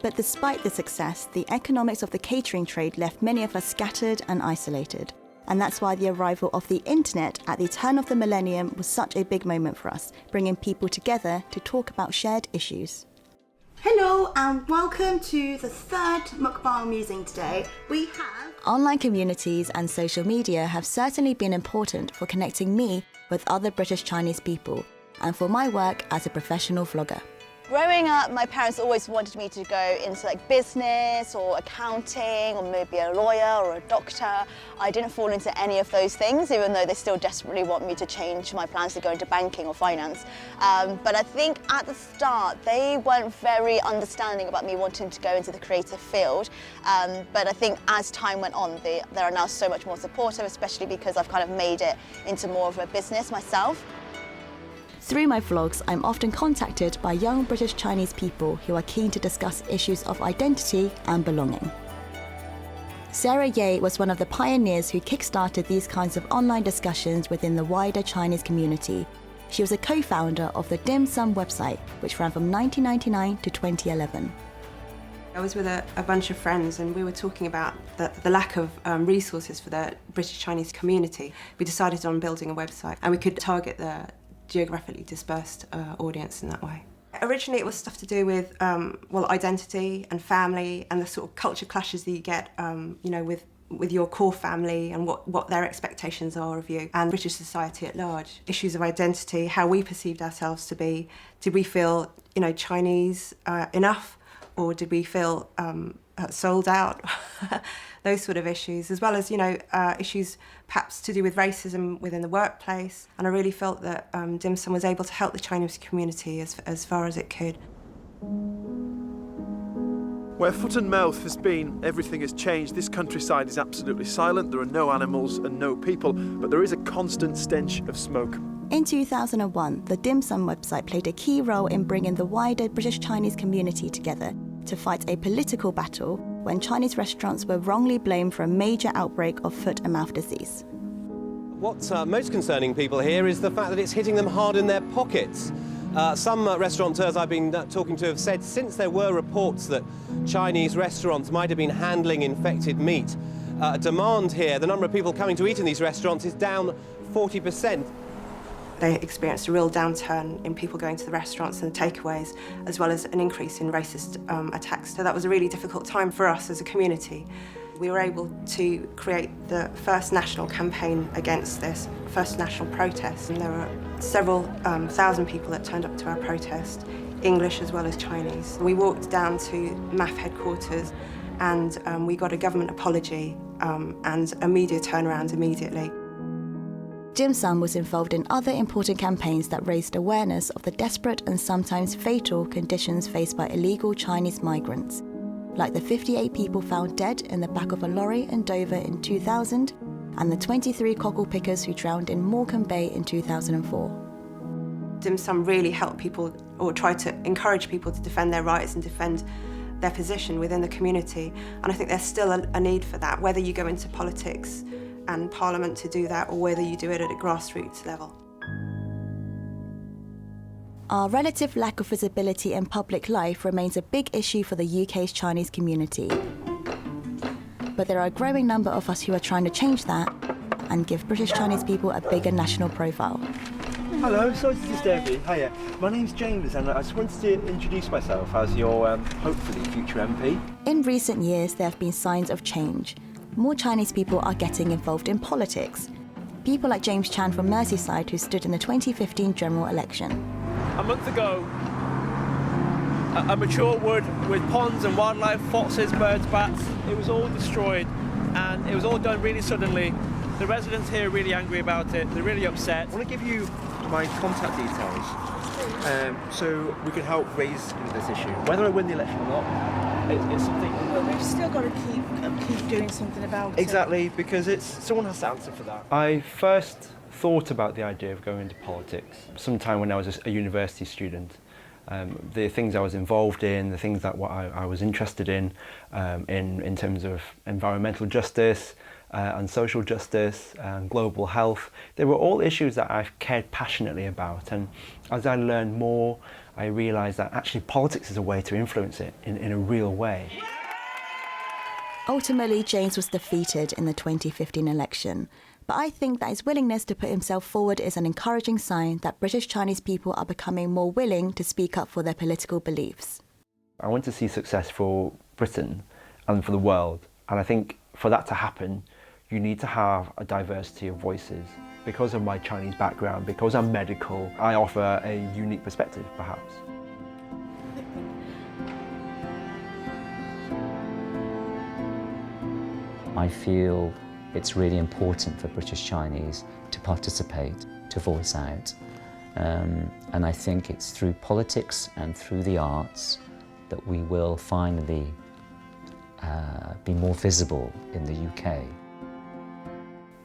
But despite the success, the economics of the catering trade left many of us scattered and isolated. And that's why the arrival of the internet at the turn of the millennium was such a big moment for us, bringing people together to talk about shared issues. Hello and welcome to the third mukbang musing today. We have... Online communities and social media have certainly been important for connecting me with other British Chinese people and for my work as a professional vlogger. Growing up, my parents always wanted me to go into like business or accounting or maybe a lawyer or a doctor. I didn't fall into any of those things, even though they still desperately want me to change my plans to go into banking or finance. But I think at the start, they weren't very understanding about me wanting to go into the creative field. But I think as time went on, they are now so much more supportive, especially because I've kind of made it into more of a business myself. Through my vlogs, I'm often contacted by young British Chinese people who are keen to discuss issues of identity and belonging. Sarah Ye was one of the pioneers who kickstarted these kinds of online discussions within the wider Chinese community. She was a co-founder of the Dim Sum website, which ran from 1999 to 2011. I was with a bunch of friends and we were talking about the lack of resources for the British Chinese community. We decided on building a website and we could target the geographically dispersed audience in that way. Originally it was stuff to do with identity and family and the sort of culture clashes that you get with your core family and what their expectations are of you and British society at large. Issues of identity, how we perceived ourselves to be. Did we feel Chinese enough, or did we feel sold out? Those sort of issues, as well as issues perhaps to do with racism within the workplace. And I really felt that Dim Sum was able to help the Chinese community as far as it could. Where foot and mouth has been, everything has changed. This countryside is absolutely silent. There are no animals and no people, but there is a constant stench of smoke. In 2001, the Dim Sum website played a key role in bringing the wider British Chinese community together to fight a political battle when Chinese restaurants were wrongly blamed for a major outbreak of foot and mouth disease. What's most concerning people here is the fact that it's hitting them hard in their pockets. Some restaurateurs I've been talking to have said since there were reports that Chinese restaurants might have been handling infected meat, demand here, the number of people coming to eat in these restaurants is down 40%. They experienced a real downturn in people going to the restaurants and the takeaways, as well as an increase in racist attacks. So that was a really difficult time for us as a community. We were able to create the first national campaign against this, first national protest, and there were several thousand people that turned up to our protest English as well as Chinese. We walked down to MAF headquarters and we got a government apology and a media turnaround immediately. Dim Sum was involved in other important campaigns that raised awareness of the desperate and sometimes fatal conditions faced by illegal Chinese migrants, like the 58 people found dead in the back of a lorry in Dover in 2000 and the 23 cockle pickers who drowned in Morecambe Bay in 2004. Dim Sum really helped people, or tried to encourage people to defend their rights and defend their position within the community. And I think there's still a need for that, whether you go into politics and Parliament to do that, or whether you do it at a grassroots level. Our relative lack of visibility in public life remains a big issue for the UK's Chinese community. But there are a growing number of us who are trying to change that and give British Chinese people a bigger national profile. Hello, sorry to disturb you. Hiya, my name's James and I just wanted to introduce myself as your, hopefully, future MP. In recent years, there have been signs of change. More Chinese people are getting involved in politics. People like James Chan from Merseyside, who stood in the 2015 general election. A month ago, a mature wood with ponds and wildlife, foxes, birds, bats, it was all destroyed and it was all done really suddenly. The residents here are really angry about it, they're really upset. I want to give you my contact details so we can help raise this issue. Whether I win the election or not, it's something... Well, we've still got to keep doing something about it. Exactly, because someone has to answer for that. I first thought about the idea of going into politics sometime when I was a university student. The things I was involved in, the things that I was interested in terms of environmental justice and social justice and global health, they were all issues that I've cared passionately about. And as I learned more, I realised that actually politics is a way to influence it in a real way. Ultimately, James was defeated in the 2015 election. But I think that his willingness to put himself forward is an encouraging sign that British Chinese people are becoming more willing to speak up for their political beliefs. I want to see success for Britain and for the world. And I think for that to happen, you need to have a diversity of voices. Because of my Chinese background, because I'm medical, I offer a unique perspective, perhaps. I feel it's really important for British Chinese to participate, to voice out. And I think it's through politics and through the arts that we will finally be more visible in the UK.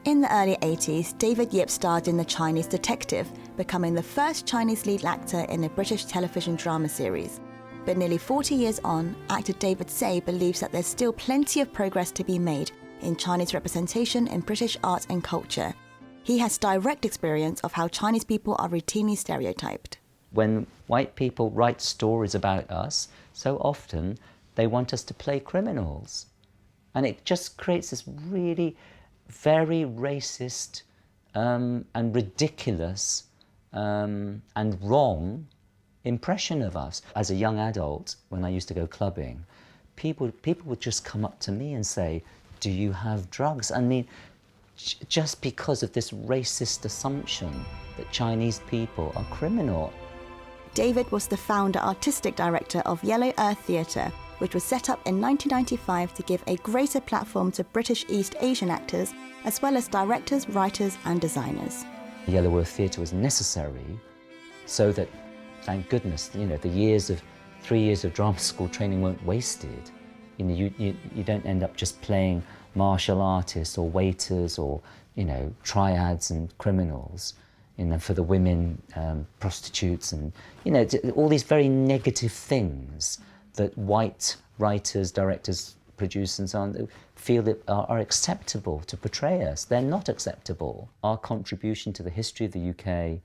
In the early 80s, David Yip starred in The Chinese Detective, becoming the first Chinese lead actor in a British television drama series. But nearly 40 years on, actor David Say believes that there's still plenty of progress to be made in Chinese representation in British art and culture. He has direct experience of how Chinese people are routinely stereotyped. When white people write stories about us, so often they want us to play criminals. And it just creates this really very racist and ridiculous and wrong impression of us. As a young adult, when I used to go clubbing, people would just come up to me and say, "Do you have drugs?" I mean, just because of this racist assumption that Chinese people are criminal. David was the founder artistic director of Yellow Earth Theatre, which was set up in 1995 to give a greater platform to British East Asian actors, as well as directors, writers and designers. Yellow Earth Theatre was necessary so that, thank goodness, you know, the 3 years of drama school training weren't wasted. You know, you don't end up just playing martial artists or waiters or, you know, triads and criminals. You know, for the women, prostitutes and, you know, all these very negative things that white writers, directors, producers and so on feel that are acceptable to portray us. They're not acceptable. Our contribution to the history of the UK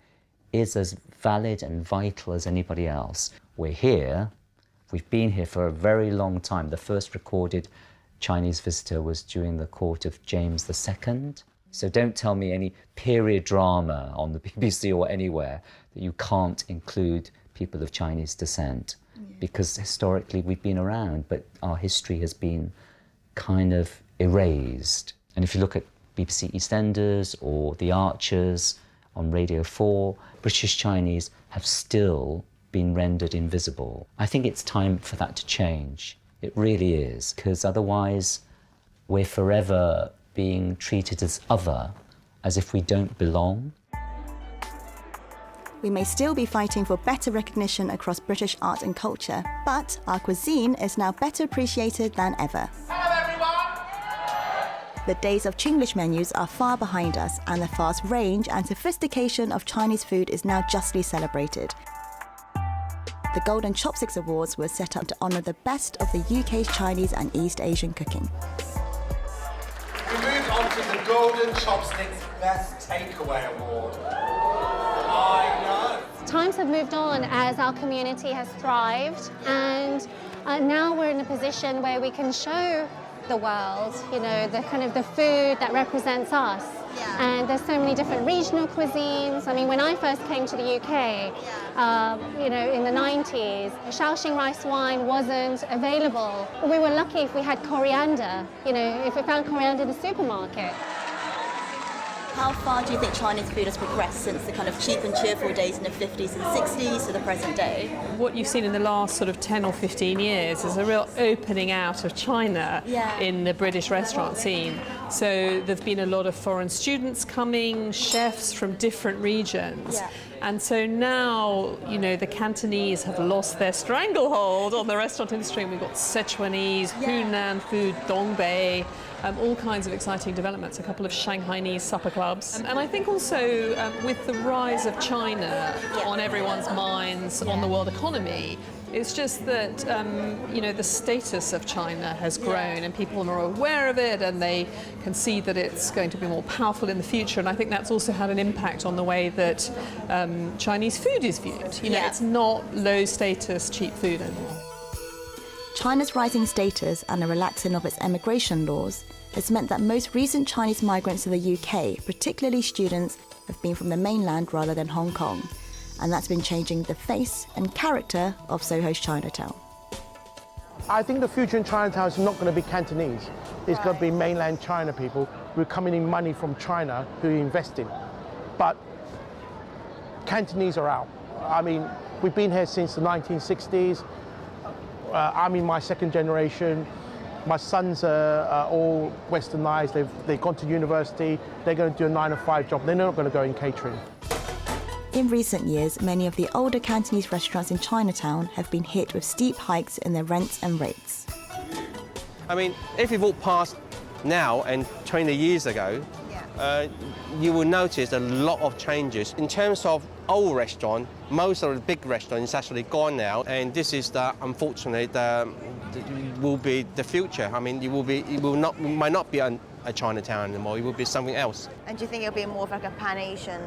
is as valid and vital as anybody else. We're here. We've been here for a very long time. The first recorded Chinese visitor was during the court of James II. So don't tell me any period drama on the BBC or anywhere that you can't include people of Chinese descent. Because historically we've been around, but our history has been kind of erased. And if you look at BBC EastEnders or The Archers on Radio 4, British Chinese have still been rendered invisible. I think it's time for that to change. It really is, because otherwise we're forever being treated as other, as if we don't belong. We may still be fighting for better recognition across British art and culture, but our cuisine is now better appreciated than ever. The days of Chinglish menus are far behind us, and the vast range and sophistication of Chinese food is now justly celebrated. The Golden Chopsticks Awards were set up to honour the best of the UK's Chinese and East Asian cooking. We move on to the Golden Chopsticks Best Takeaway Award. I know. Times have moved on as our community has thrived, and now we're in a position where we can show the world, you know, the kind of the food that represents us. And there's so many different regional cuisines. I mean, when I first came to the UK, you know, in the 90s, Shaoxing rice wine wasn't available. We were lucky if we had coriander, you know, if we found coriander in the supermarket. How far do you think Chinese food has progressed since the kind of cheap and cheerful days in the 50s and 60s to the present day? What you've seen in the last sort of 10 or 15 years is a real opening out of China in the British restaurant scene. So there've been a lot of foreign students coming, chefs from different regions. And so now, you know, the Cantonese have lost their stranglehold on the restaurant industry. We've got Sichuanese, Hunan food, Dongbei, all kinds of exciting developments, a couple of Shanghainese supper clubs. And I think also with the rise of China on everyone's minds on the world economy, it's just that, you know, the status of China has grown and people are more aware of it and they can see that it's going to be more powerful in the future. And I think that's also had an impact on the way that Chinese food is viewed. You know, it's not low status, cheap food anymore. China's rising status and the relaxing of its immigration laws has meant that most recent Chinese migrants to the UK, particularly students, have been from the mainland rather than Hong Kong. And that's been changing the face and character of Soho's Chinatown. I think the future in Chinatown is not going to be Cantonese. It's going to be mainland China people who are coming in money from China who are investing. But Cantonese are out. I mean, we've been here since the 1960s. I'm in my second generation. My sons are all westernized. They've gone to university. They're going to do a 9-to-5 job. They're not going to go in catering. In recent years, many of the older Cantonese restaurants in Chinatown have been hit with steep hikes in their rents and rates. I mean, if you walk past now and 20 years ago, you will notice a lot of changes. In terms of old restaurant, most of the big restaurants is actually gone now, and this is unfortunately will be the future. I mean, it might not be a Chinatown anymore. It will be something else. And do you think it'll be more of like a Pan-Asian?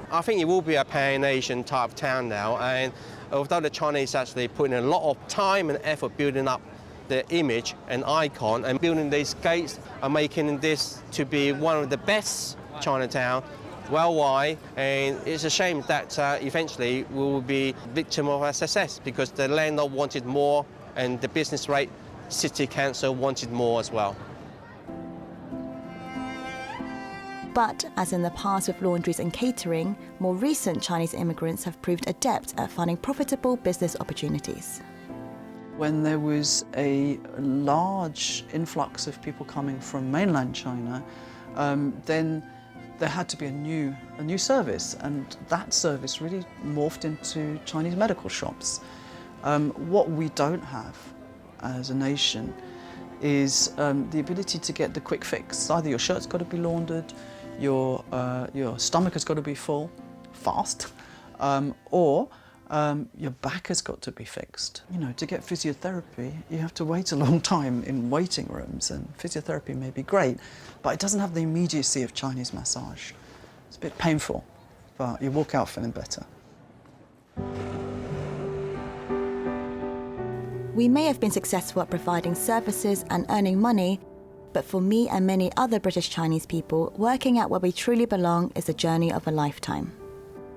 I think it will be a Pan-Asian type of town now, and although the Chinese actually put in a lot of time and effort building up the image and icon and building these gates and making this to be one of the best Chinatown worldwide, and it's a shame that eventually we will be victim of our success because the landlord wanted more and the business rate city council wanted more as well. But, as in the past with laundries and catering, more recent Chinese immigrants have proved adept at finding profitable business opportunities. When there was a large influx of people coming from mainland China, then there had to be a new service, and that service really morphed into Chinese medical shops. What we don't have as a nation is the ability to get the quick fix. Either your shirt's got to be laundered, your stomach has got to be full, fast, or your back has got to be fixed. You know, to get physiotherapy, you have to wait a long time in waiting rooms, and physiotherapy may be great, but it doesn't have the immediacy of Chinese massage. It's a bit painful, but you walk out feeling better. We may have been successful at providing services and earning money, but for me and many other British Chinese people, working out where we truly belong is a journey of a lifetime.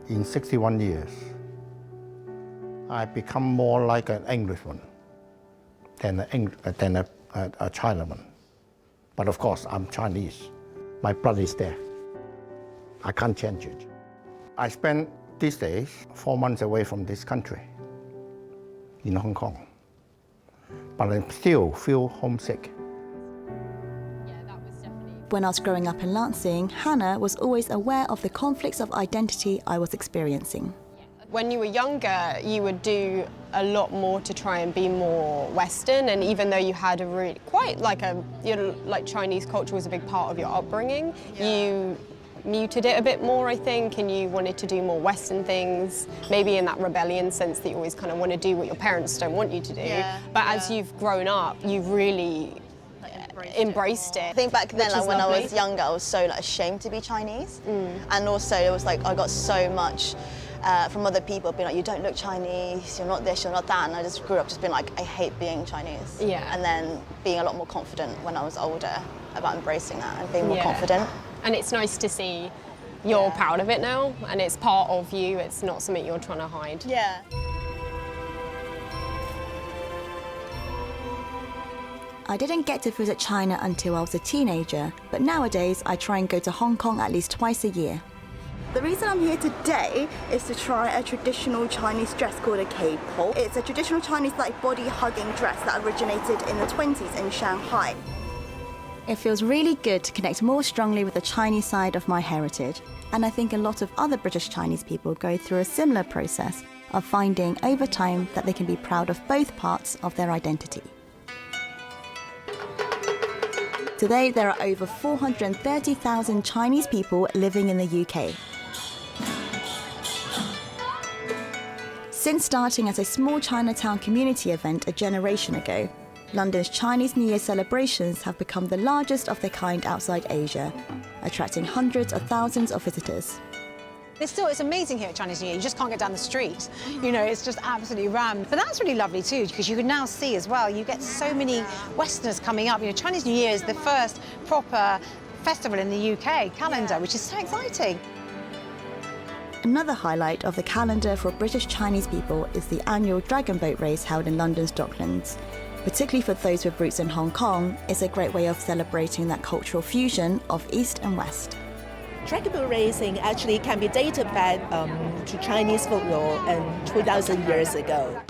In 61 years, I've become more like an Englishman than a Chinaman. But of course, I'm Chinese. My blood is there. I can't change it. I spent these days 4 months away from this country. in Hong Kong. But I still feel homesick. When I was growing up in Lansing, Hannah was always aware of the conflicts of identity I was experiencing. When you were younger, you would do a lot more to try and be more Western, and even though you had a really, like Chinese culture was a big part of your upbringing, you muted it a bit more, I think, and you wanted to do more Western things, maybe in that rebellion sense that you always kind of want to do what your parents don't want you to do. But as you've grown up, you've really embraced it. I think back then, like, when lovely. I was younger, I was so ashamed to be Chinese, and also it was like I got so much from other people being like, you don't look Chinese, you're not this, you're not that, and I just grew up just being like, I hate being Chinese. And then being a lot more confident when I was older about embracing that and being more confident. And it's nice to see you're proud of it now, and it's part of you, it's not something you're trying to hide. Yeah. I didn't get to visit China until I was a teenager, but nowadays I try and go to Hong Kong at least twice a year. The reason I'm here today is to try a traditional Chinese dress called a K-pop. It's a traditional Chinese body-hugging dress that originated in the 20s in Shanghai. It feels really good to connect more strongly with the Chinese side of my heritage, and I think a lot of other British Chinese people go through a similar process of finding over time that they can be proud of both parts of their identity. Today, there are over 430,000 Chinese people living in the UK. Since starting as a small Chinatown community event a generation ago, London's Chinese New Year celebrations have become the largest of their kind outside Asia, attracting hundreds of thousands of visitors. It's amazing here at Chinese New Year. You just can't get down the street. You know, it's just absolutely rammed. But that's really lovely too, because you can now see as well, you get so many Westerners coming up. You know, Chinese New Year is the first proper festival in the UK calendar, which is so exciting. Another highlight of the calendar for British Chinese people is the annual dragon boat race held in London's Docklands. Particularly for those with roots in Hong Kong, it's a great way of celebrating that cultural fusion of East and West. Dragon boat racing actually can be dated back to Chinese folklore 2,000 years ago.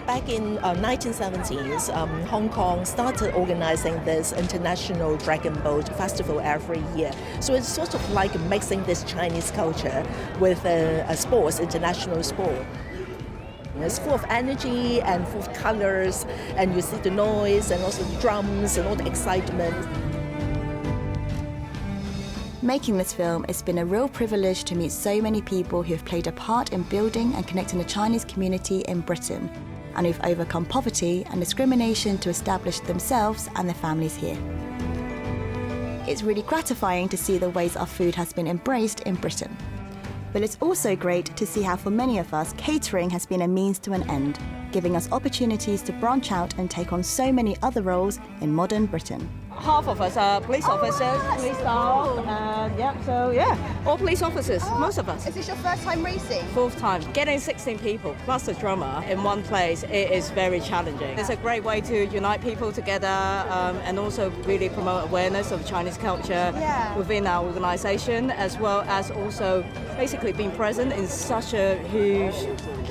Back in 1970s, Hong Kong started organizing this international dragon boat festival every year. So it's sort of like mixing this Chinese culture with a sports, international sport. It's full of energy and full of colors, and you see the noise and also the drums and all the excitement. Making this film, it's been a real privilege to meet so many people who have played a part in building and connecting the Chinese community in Britain, and who've overcome poverty and discrimination to establish themselves and their families here. It's really gratifying to see the ways our food has been embraced in Britain. But it's also great to see how for many of us, catering has been a means to an end, giving us opportunities to branch out and take on so many other roles in modern Britain. Half of us are police officers, police staff, all police officers, most of us. Is this your first time racing? Fourth time. Getting 16 people plus the drummer in one place, it is very challenging. It's a great way to unite people together and also really promote awareness of Chinese culture within our organisation, as well as also basically being present in such a huge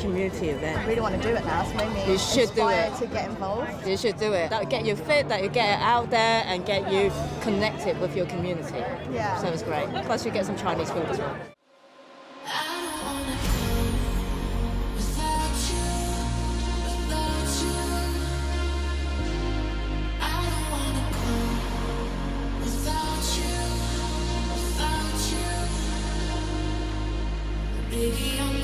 community event. I really want to do it now, so maybe you should do it. To get involved. You should do it. That will get you fit, that will get it out there and get you connected with your community. Yeah. So it's great. Plus you get some Chinese food as well. Baby, I'm